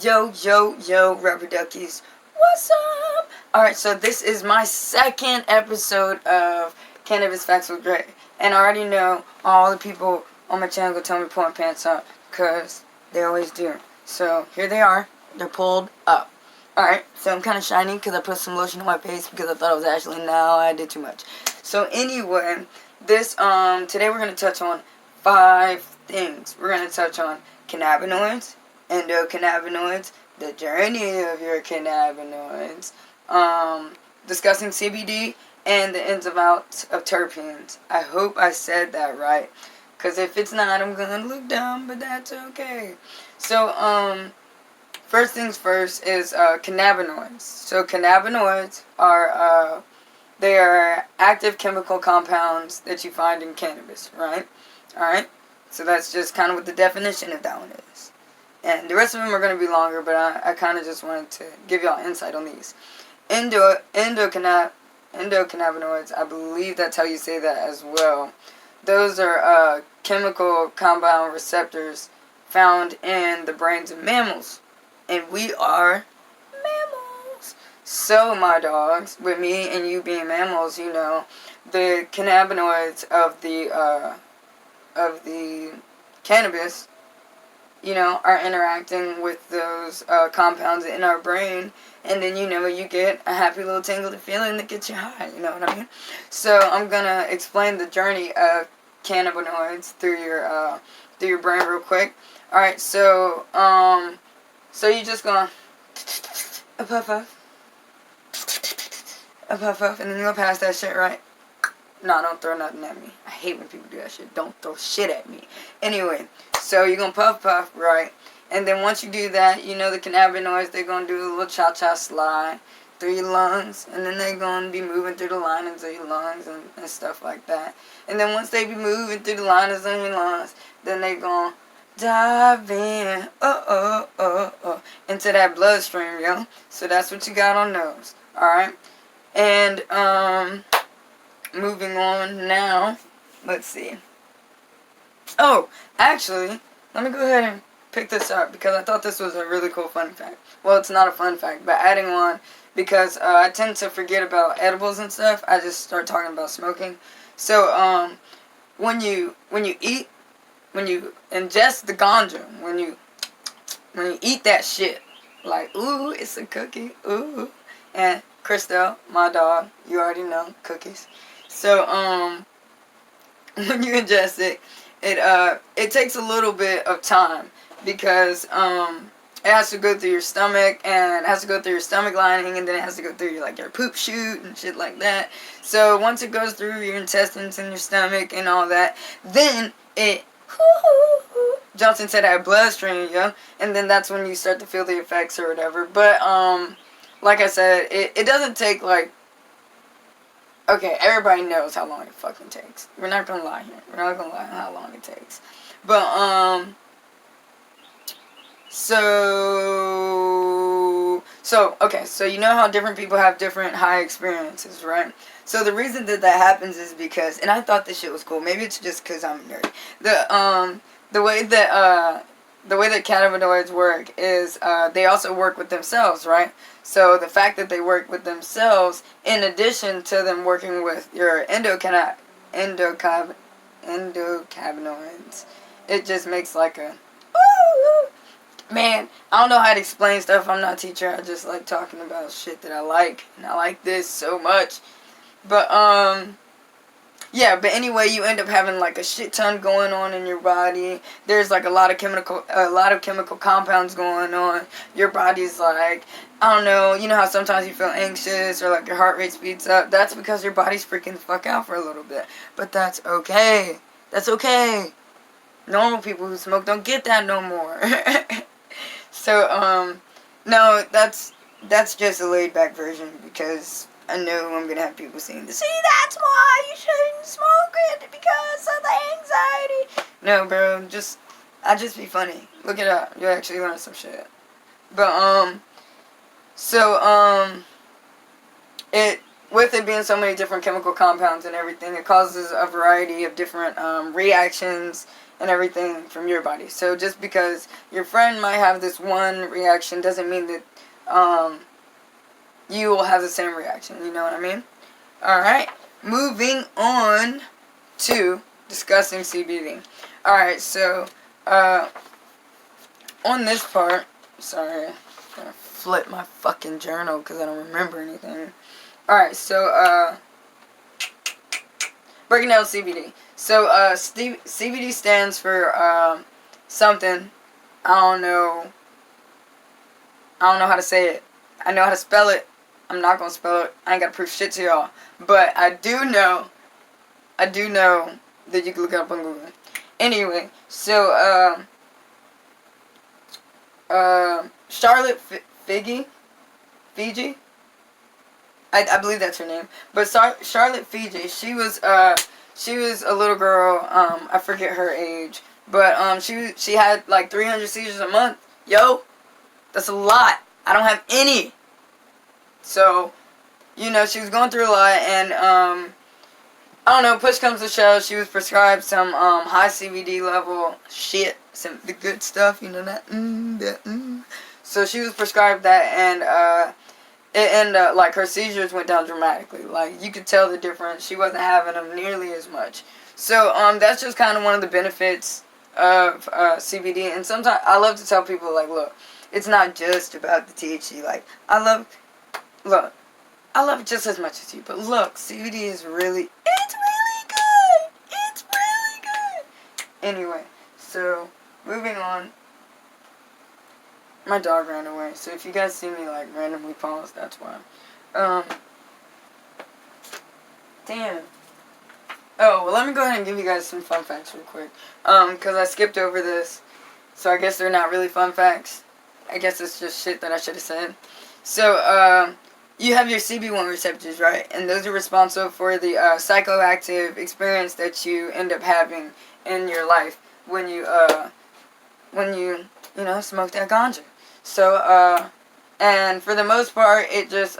Yo, Rubber Duckies. What's up? Alright, so this is my second episode of Cannabis Facts with Dre. And I already know all the people on my channel go tell me to pull my pants up, because they always do. So here they are. They're pulled up. Alright, so I'm kind of shiny because I put some lotion on my face because I thought it was actually, no, I did too much. So anyway, today we're going to touch on 5 things. We're going to touch on cannabinoids, endocannabinoids, the journey of your cannabinoids, discussing CBD, and the ins and outs of terpenes. I hope I said that right, because if it's not, I'm going to look dumb, but that's okay. So, first things first is cannabinoids. So cannabinoids are, they are active chemical compounds that you find in cannabis, right? Alright? So that's just kind of what the definition of that one is. And the rest of them are going to be longer, but I kind of just wanted to give y'all insight on these. Endocannabinoids, I believe that's how you say that as well. Those are chemical compound receptors found in the brains of mammals. And we are mammals. So, my dogs, with me and you being mammals, you know, the cannabinoids of the cannabis, you know, are interacting with those compounds in our brain, and then, you know, you get a happy little tingly feeling that gets you high, you know what I mean? So I'm gonna explain the journey of cannabinoids through your brain real quick. Alright, so you just gonna a puff, and then you go past that shit, right? No, don't throw nothing at me. I hate when people do that shit. Don't throw shit at me. Anyway, so you're going to puff, right? And then once you do that, you know the cannabinoids, they're going to do a little cha-cha slide through your lungs. And then they're going to be moving through the linings of your lungs and stuff like that. And then once they be moving through the linings of your lungs, then they're going to dive in, into that bloodstream, yo. So that's what you got on those, alright? And, moving on now, let's see. Oh, actually, let me go ahead and pick this up because I thought this was a really cool fun fact. Well, it's not a fun fact, but adding one because I tend to forget about edibles and stuff. I just start talking about smoking. So, when you ingest the ganja, when you eat that shit, like, ooh, it's a cookie, ooh, and Christelle, my dog, you already know, cookies. So, when you ingest it, it takes a little bit of time because, it has to go through your stomach, and it has to go through your stomach lining, and then it has to go through your poop chute and shit like that. So, once it goes through your intestines and your stomach and all that, then it jumps into that bloodstream, yo, and then that's when you start to feel the effects or whatever. But, like I said, it doesn't take, like, okay, everybody knows how long it fucking takes. We're not gonna lie here. We're not gonna lie on how long it takes. But, okay, so you know how different people have different high experiences, right? So the reason that happens is because, and I thought this shit was cool. Maybe it's just because I'm a nerd. The way that cannabinoids work is, they also work with themselves, right? So the fact that they work with themselves, in addition to them working with your endocannabinoids, it just makes like a, man, I don't know how to explain stuff. I'm not a teacher. I just like talking about shit that I like, and I like this so much. But, yeah, but anyway, you end up having like a shit ton going on in your body. There's like a lot of chemical compounds going on. Your body's like, I don't know, you know how sometimes you feel anxious or like your heart rate speeds up? That's because your body's freaking the fuck out for a little bit. But that's okay. That's okay. Normal people who smoke don't get that no more. So, no, that's just a laid back version because I know I'm gonna have people saying, see, that's why you shouldn't smoke it, because of the anxiety. No, bro, I just be funny. Look it up. You'll actually learn some shit. But, with it being so many different chemical compounds and everything, it causes a variety of different, reactions and everything from your body. So just because your friend might have this one reaction doesn't mean that you will have the same reaction. You know what I mean? Alright, moving on to discussing CBD. Alright, so on this part, sorry, I'm gonna flip my fucking journal because I don't remember anything. Alright, so breaking down CBD. So CBD stands for something. I don't know how to say it. I know how to spell it. I'm not gonna spell it. I ain't gotta prove shit to y'all. But I do know that you can look it up on Google. Anyway, so Charlotte Figi, I believe that's her name. But Charlotte Figi, she was a little girl. I forget her age, but she had like 300 seizures a month. Yo, that's a lot. I don't have any. So, you know, she was going through a lot, and I don't know, push comes to shove, she was prescribed some high CBD level shit, some the good stuff, you know that, So she was prescribed that, and like her seizures went down dramatically. Like, you could tell the difference. She wasn't having them nearly as much. So that's just kind of one of the benefits of CBD. And sometimes I love to tell people, like, look, it's not just about the THC. Like, I love it just as much as you. But look, CBD is really, it's really good. It's really good. Anyway, so moving on. My dog ran away, so if you guys see me, like, randomly pause, that's why. Damn. Oh, well, let me go ahead and give you guys some fun facts real quick. Because I skipped over this, so I guess they're not really fun facts. I guess it's just shit that I should have said. So, you have your CB1 receptors, right? And those are responsible for the psychoactive experience that you end up having in your life when you smoke that ganja. So, and for the most part, it just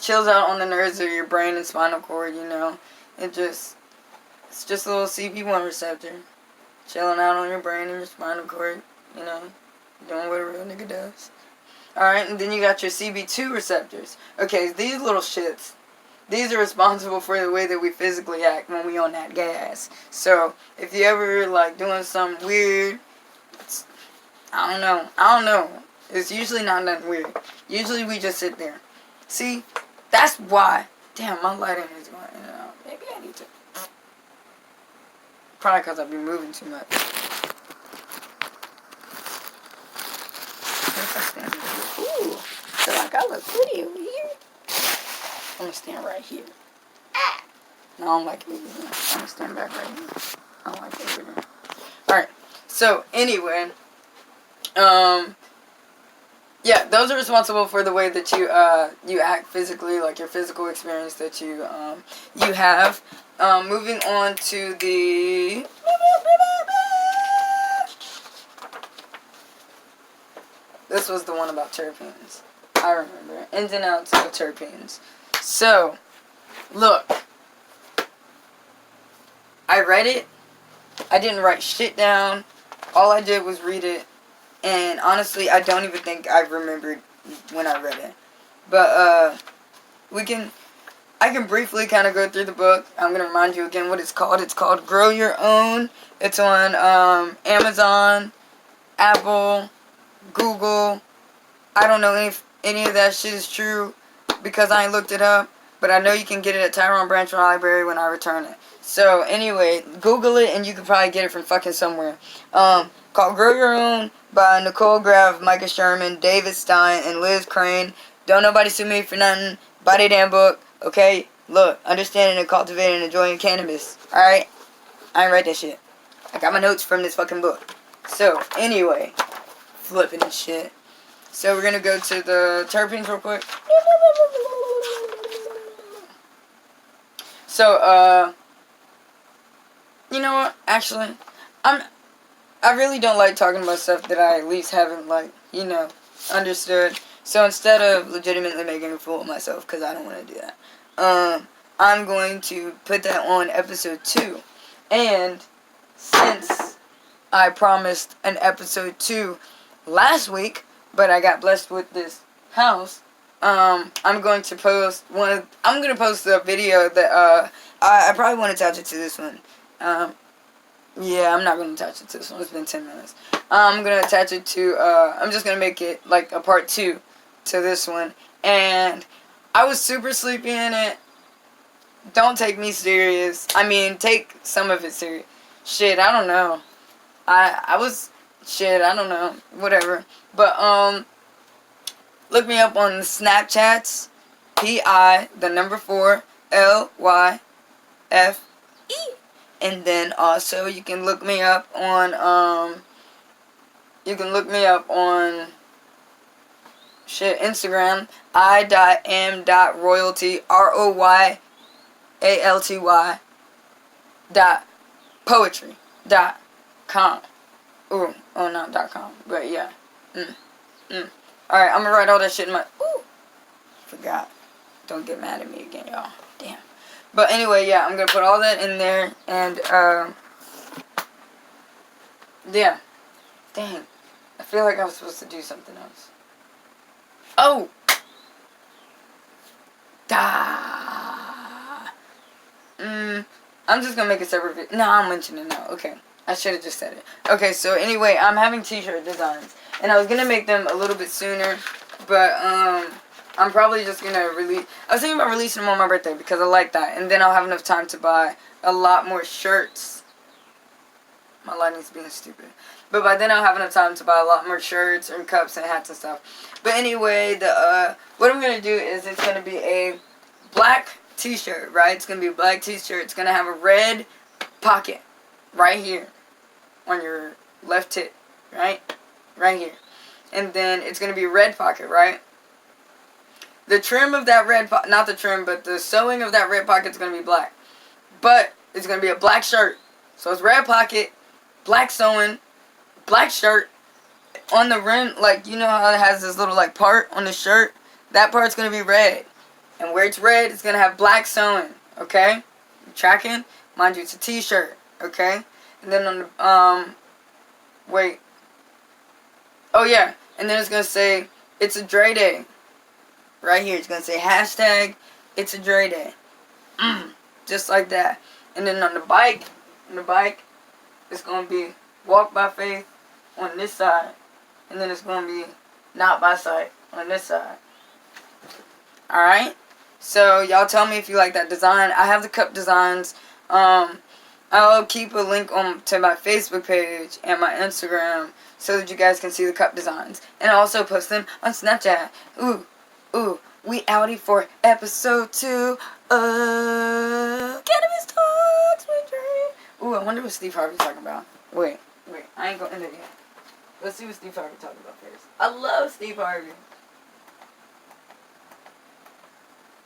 chills out on the nerves of your brain and spinal cord, you know. It's just a little CB1 receptor chilling out on your brain and your spinal cord, you know, doing what a real nigga does. Alright, and then you got your CB2 receptors. Okay, these little shits, these are responsible for the way that we physically act when we on that gas. So, if you ever, like, doing something weird, I don't know. It's usually not nothing weird. Usually we just sit there. See, that's why. Damn, my lighting is going in and out. Maybe I need to. Probably because I've been moving too much. Ooh, feel like I look pretty over here. I'm gonna stand right here. Ah! No, I don't like it over here. I'm gonna stand back right here. I don't like it over here. Alright, so anyway, yeah, those are responsible for the way that you act physically, like your physical experience that you have. Moving on to the this was the one about terpenes. I remember. Ins and outs of terpenes. So, look. I read it. I didn't write shit down. All I did was read it. And honestly, I don't even think I remembered when I read it. But, I can briefly kind of go through the book. I'm going to remind you again what it's called. It's called Grow Your Own. It's on Amazon, Apple, Google. I don't know if any of that shit is true because I ain't looked it up. But I know you can get it at Tyrone Branch Library when I return it. So, anyway, Google it and you can probably get it from fucking somewhere. Called Grow Your Own by Nicole Graff, Micah Sherman, David Stein, and Liz Crane. Don't nobody sue me for nothing. Buy the damn book, okay? Look, understanding and cultivating and enjoying cannabis, alright? I ain't write that shit. I got my notes from this fucking book. So, anyway, flipping and shit. So, we're gonna go to the terpenes real quick. So, you know what? Actually, I really don't like talking about stuff that I at least haven't, like, you know, understood. So instead of legitimately making a fool of myself, because I don't want to do that, I'm going to put that on episode 2. And since I promised an episode 2 last week, but I got blessed with this house. I'm going to post a video that I probably won't attach it to this one. Yeah, I'm not going to attach it to this one. It's been 10 minutes. I'm going to attach it to, I'm just going to make it like a part 2 to this one. And I was super sleepy in it. Don't take me serious. I mean, take some of it serious. Shit, I don't know. I don't know. Whatever. But, look me up on Snapchats. PI4LYFE. And then also you can look me up on Instagram, i.am.royalty royalty.poetry.com. Ooh, oh, not .com, but yeah. Alright, I'm gonna write all that shit in my, forgot. Don't get mad at me again, y'all. Damn. But anyway, yeah, I'm gonna put all that in there, and, yeah. Dang. I feel like I was supposed to do something else. Oh! I'm just gonna make a separate video. No, I'm mentioning it now. Okay. I should have just said it. Okay, so anyway, I'm having t-shirt designs. And I was gonna make them a little bit sooner, but, I'm probably just gonna release. I was thinking about releasing them on my birthday because I like that, and then I'll have enough time to buy a lot more shirts. My lighting's being stupid, but by then I'll have enough time to buy a lot more shirts and cups and hats and stuff. But anyway, what I'm gonna do is it's gonna be a black t-shirt, right? It's gonna be a black t-shirt. It's gonna have a red pocket right here on your left tit, right here, and then it's gonna be a red pocket, right? The trim of that red pocket, not the trim, but the sewing of that red pocket is going to be black. But it's going to be a black shirt. So it's red pocket, black sewing, black shirt. On the rim, like, you know how it has this little, like, part on the shirt? That part's going to be red. And where it's red, it's going to have black sewing. Okay? You tracking? Mind you, it's a t-shirt. Okay? And then on the, wait. Oh, yeah. And then it's going to say, it's a Dre Day. Right here, it's going to say hashtag, it's a Dre Day. Just like that. And then on the bike, it's going to be walk by faith on this side. And then it's going to be not by sight on this side. Alright? So, y'all tell me if you like that design. I have the cup designs. I'll keep a link to my Facebook page and my Instagram so that you guys can see the cup designs. And I'll also post them on Snapchat. Ooh, we outie for episode 2 of Cannabis Talks with Dre. Ooh, I wonder what Steve Harvey's talking about. Wait, I ain't gonna end it yet. Let's see what Steve Harvey talking about first. I love Steve Harvey.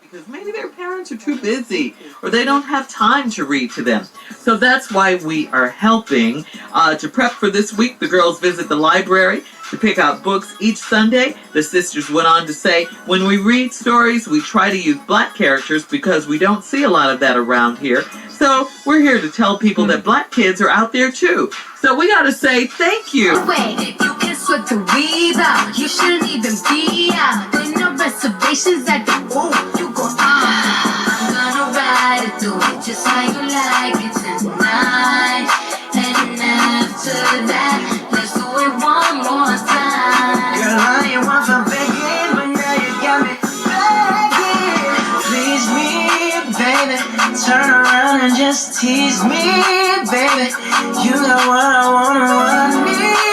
Because maybe their parents are too busy or they don't have time to read to them. So that's why we are helping. To prep for this week, the girls visit the library to pick out books each Sunday. The sisters went on to say, when we read stories, we try to use black characters because we don't see a lot of that around here. So we're here to tell people that black kids are out there too. So we got to say thank you. Wait, you can sweat the weave out. You shouldn't even be out. There's no reservations at the womb. You go, I'm gonna ride it, do it just how you like it tonight. And after that, let's do it one more time. Girl, I ain't want for begging, but now you got me begging. Please me, baby. Turn around and just tease me, baby. You got what I want and what I need.